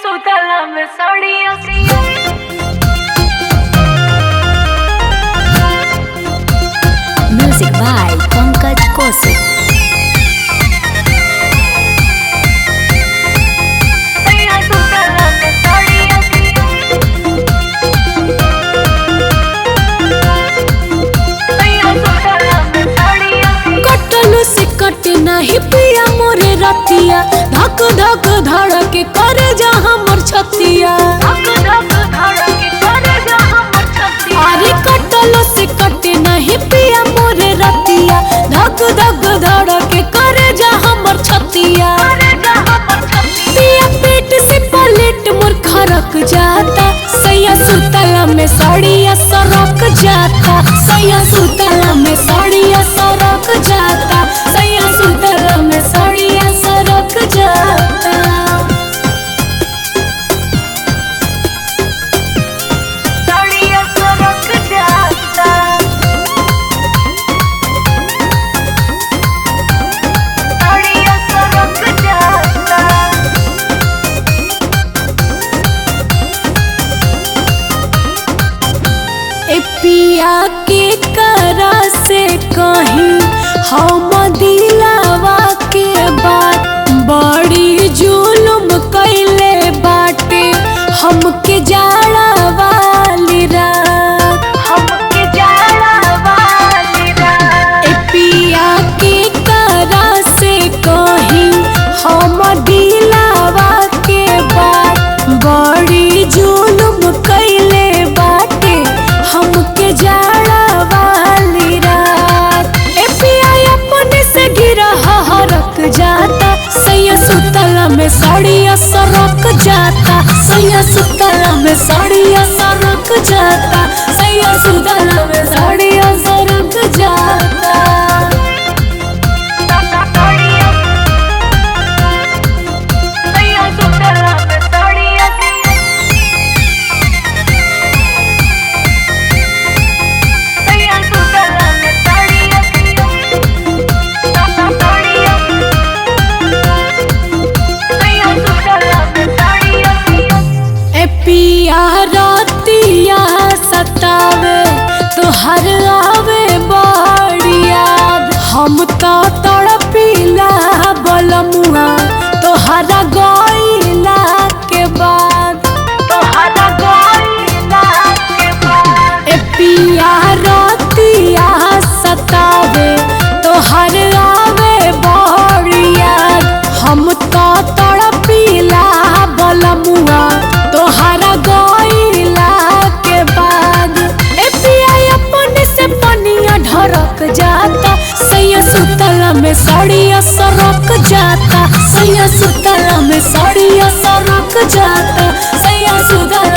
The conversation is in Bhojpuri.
सुतला में साड़िया Music by Pankaj Kaushik. सुतला में साड़िया सुतला में साड़िया कटलू से कटे नहीं पिया मोरे रतिया धक धक धड़के करे जा हमर छतिया। धक धक धड़के करे जा हमर छतिया अरे कटलू से कटे नहीं पिया मोरे रतिया धक धक धड़के करे जा हमर छतिया। करे जा हमर छतिया पिया पेट से पलेट मोर खरक जाता सैया सुतला में साड़िया सरक जाता सैया सुतला में साड़िया सरक जाता सैया सुतला में साड़िया सरक जाता। साड़िया सरक जाता साड़िया सरक जाता ए पिया के करा से कहीं हम दिलावा के बात बड़ी जुलुम कैले बाटे हमके जाड़ा वाली रात। हमके जाड़ा वाली रात ए पिया के करा से कहीं हम दिलावा के बात बड़ी जुलुम कैले बाटे हमके जाड़ा वाली रात। ए पिया अपने से गिरा हरक जाता सैया सुतला में साड़िया सरक जाता सैया सुतला में साड़िया सरक जाता सैया सुतला में साड़िया सरक जाता। साड़िया सैया सुतला में साड़िया सैया सुतला में साड़िया साड़िया सैया सुतला में साड़िया ए पिया रातिया सतावे तोहर आवे बड़ी याद हम तो तड़पीला बलमुआ तोहरा गईला के बाद। तोहरा गईला के बाद ए पिया रातिया सतावे तोहर आवे बड़ी याद हम तो तड़पीला बलमुआ तोहरा गईला के बाद। ए पिया अपने से पनिया ढरक जाता सैया सुतला में साड़िया सरक जाता सैया सुतला में साड़िया सरक जाता सैया सुतला